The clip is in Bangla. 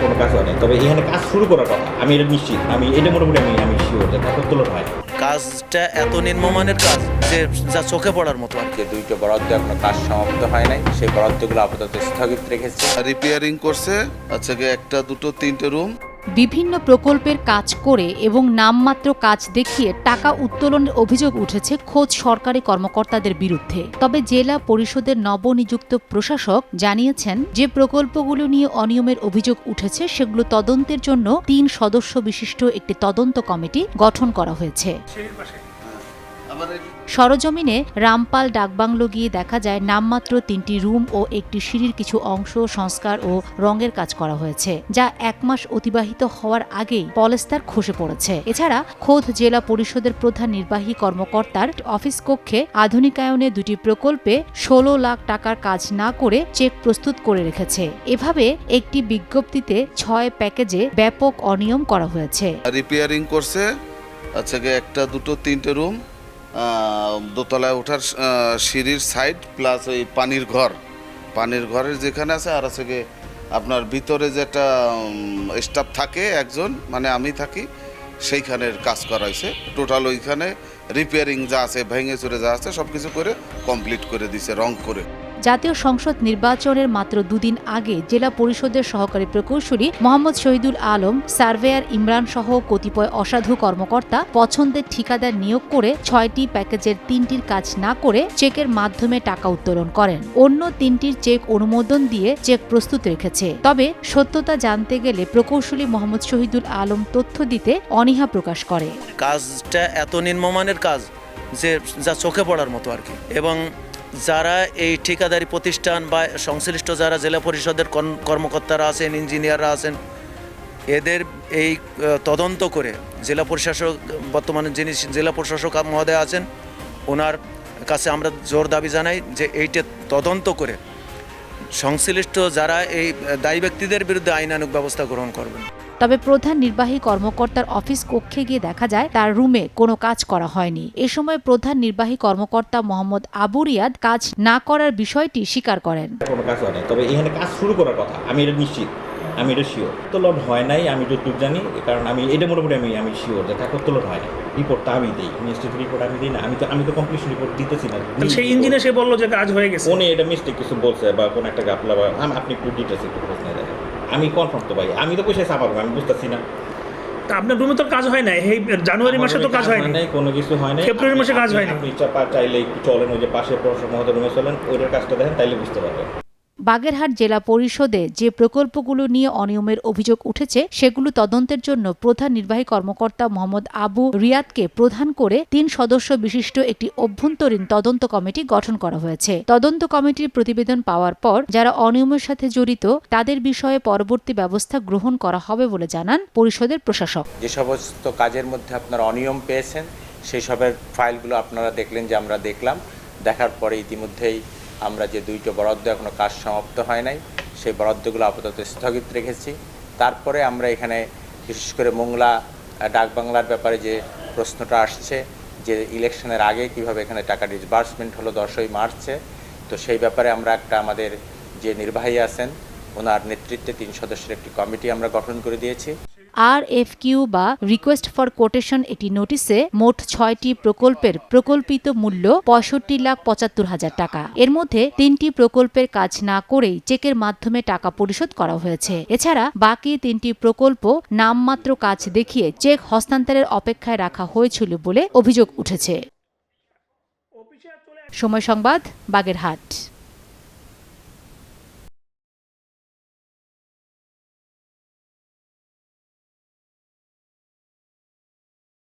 কোনো কাজ হয় নাই, তবে এখানে কাজ শুরু করার কথা, আমি এটা নিশ্চিত, আমি এটা মোটামুটি আমি শিওর যে টাকা উত্তোলন হয়। কাজটা এত নিম্নমানের কাজ যে যা চোখে পড়ার মতো। যে দুইটা বরাদ্দ এখনো কাজ সমাপ্ত হয় নাই, সেই বরাদ্দগুলো আপাতত স্থগিত রেখেছি। রিপেয়ারিং করছে, আচ্ছা একটা দুটো তিনটে রুম। বিভিন্ন প্রকল্পের কাজ করে এবং নামমাত্র কাজ দেখিয়ে টাকা উত্তোলনের অভিযোগ উঠেছে খোদ সরকারি কর্মকর্তাদের বিরুদ্ধে। তবে জেলা পরিষদের নবনিযুক্ত প্রশাসক জানিয়েছেন, যে প্রকল্পগুলো নিয়ে অনিয়মের অভিযোগ উঠেছে সেগুলো তদন্তের জন্য ৩ সদস্য বিশিষ্ট একটি তদন্ত কমিটি গঠন করা হয়েছে। সরজমিনে রামপাল ডাকবাংলো গিয়ে দেখা যায় নামমাত্র ৩টি রুম ও একটি সিঁড়ির কিছু অংশ সংস্কার ও রঙের কাজ করা হয়েছে, যা ১ মাস অতিবাহিত হওয়ার আগেই পলেস্তার খসে পড়েছে। এছাড়া খোদ জেলা পরিষদের প্রধান নির্বাহী কর্মকর্তার অফিস কক্ষে আধুনিকায়নে ২টি প্রকল্পে ১৬ লাখ টাকার কাজ না করে চেক প্রস্তুত করে রেখেছে। এভাবে একটি বিজ্ঞপ্তিতে ৬ প্যাকেজে ব্যাপক অনিয়ম করা হয়েছে। রিপেয়ারিং করছে, আচ্ছা একটা দুটো তিনটে রুম, দোতলায় ওঠার সিঁড়ির সাইড প্লাস ওই পানির ঘরের যেখানে আছে, আর আছে গিয়ে আপনার ভিতরে যেটা স্টাফ থাকে একজন, মানে আমি থাকি, সেইখানের কাজ করা হয়েছে। টোটাল ওইখানে রিপেয়ারিং যা আছে, ভেঙে চুরে যা আছে সব কিছু করে কমপ্লিট করে দিছে রং করে। জাতীয় সংসদ নির্বাচনের মাত্র দুদিন আগে জেলা পরিষদের সহকারী প্রকৌশলী মোহাম্মদ শহীদুল আলম, সার্ভেয়ার ইমরান সহ কতিপয় অসাধু কর্মকর্তা পছন্দের ঠিকাদার নিয়োগ করে ৬টি প্যাকেজের ৩টির কাজ না করে চেকের মাধ্যমে টাকা উত্তোলন করেন। অন্য ৩টির চেক অনুমোদন দিয়ে চেক প্রস্তুত রেখেছে। তবে সত্যতা জানতে গেলে প্রকৌশলী মোহাম্মদ শহীদুল আলম তথ্য দিতে অনীহা প্রকাশ করে। কাজটা এত নিম্নমানের কাজ যে যা চোখে পড়ার মতো আর কি। এবং যারা এই ঠিকাদারি প্রতিষ্ঠান বা সংশ্লিষ্ট যারা জেলা পরিষদের কর্মকর্তারা আছেন, ইঞ্জিনিয়াররা আছেন, এদের এই তদন্ত করে জেলা প্রশাসক, বর্তমানে যিনি জেলা প্রশাসক মহোদয় আছেন, ওনার কাছে আমরা জোর দাবি জানাই যে এইটা তদন্ত করে সংশ্লিষ্ট যারা এই দায়ী ব্যক্তিদের বিরুদ্ধে আইনানুগ ব্যবস্থা গ্রহণ করবেন। তবে প্রধান নির্বাহী কর্মকর্তার অফিস কক্ষে গিয়ে দেখা যায় তার রুমে কোনো কাজ করা হয়নি। এ সময় প্রধান নির্বাহী কর্মকর্তা মোহাম্মদ আবু রিয়াদ কাজ না করার বিষয়টি স্বীকার করেন। কোনো কাজ হয় নাই, তবে এখানে কাজ শুরু করার কথা, আমি এটা নিশ্চিত, আমি এটা শিওর। উত্তোলন হয় নাই আমি যতটুকু জানি, কারণ আমি এটা মোটামুটি আমি শিওর যে টাকা উত্তোলন হয় না। রিপোর্টটা আমি দিই, ইনস্টিটিউট রিপোর্ট আমি দিই না, আমি তো কমপ্লিট রিপোর্ট দিতেছি না। সেই ইঞ্জিনিয়ার সে বললো যে কাজ হয়ে গেছে, উনি এটা মিস্টেক কিছু বলছে বা কোনো একটা গাপলা, বা আপনি একটু ডিটেলস একটু প্রশ্ন দেখেন, আমি কনফার্ম তো ভাই, আমি তো পয়সা চাপাবো, আমি বুঝতেছি না। তা আপনার রুমে তো কাজ হয় না, এই জানুয়ারি মাসে তো কাজ হয়নি, কোনো কিছু হয় না, ফেব্রুয়ারি মাসে কাজ হয়নি। আপনি চাইলে একটু চলেন, ওই যে পাশে প্রশাসক মহোদয় রুমে চলেন, ওইটার কাজটা দেখেন, তাইলে বুঝতে পারবেন। বাগেরহাট জেলা পরিষদে যে প্রকল্পগুলো নিয়ে অনিয়মের অভিযোগ উঠেছে সেগুলো তদন্তের জন্য প্রধান নির্বাহী কর্মকর্তা মোহাম্মদ আবু রিয়াদকে প্রধান করে ৩ সদস্য বিশিষ্ট একটি অভ্যন্তরীণ তদন্ত কমিটি গঠন করা হয়েছে। তদন্ত কমিটির প্রতিবেদন পাওয়ার পর যারা অনিয়মের সাথে জড়িত তাদের বিষয়ে পরবর্তী ব্যবস্থা গ্রহণ করা হবে বলে জানান পরিষদের প্রশাসক। যে সমস্ত কাজের মধ্যে আপনারা অনিয়ম পেয়েছেন সেই সবের ফাইলগুলো আপনারা দেখলেন, যে আমরা দেখলাম, দেখার পরে ইতিমধ্যেই আমরা যে 2টো বরাদ্দ এখনো কাজ সমাপ্ত হয় নাই, সেই বরাদ্দগুলো আপাতত স্থগিত রেখেছি। তারপরে আমরা এখানে বিশেষ করে মোংলা ডাকবাংলার ব্যাপারে যে প্রশ্নটা আসছে, যে ইলেকশনের আগে কিভাবে এখানে টাকা ডিসবার্সমেন্ট হলো 10ই মার্চে, তো সেই ব্যাপারে আমরা একটা আমাদের যে নির্বাহী আছেন ওনার নেতৃত্বে 3 সদস্যের একটি কমিটি আমরা গঠন করে দিয়েছি। RFQ বা রিকোয়েস্ট ফর কোটেশন একটি নোটিশে মোট 6টি প্রকল্পের প্রকল্পিত মূল্য ৬৫,৭৫,০০০ টাকা। এর মধ্যে 3টি প্রকল্পের কাজ না করেই চেকের মাধ্যমে টাকা পরিশোধ করা হয়েছে। এছাড়া বাকি 3টি প্রকল্প নামমাত্র কাজ দেখিয়ে চেক হস্তান্তরের অপেক্ষায় রাখা হয়েছিল বলে অভিযোগ উঠেছে। সময় সংবাদ, বাগেরহাট।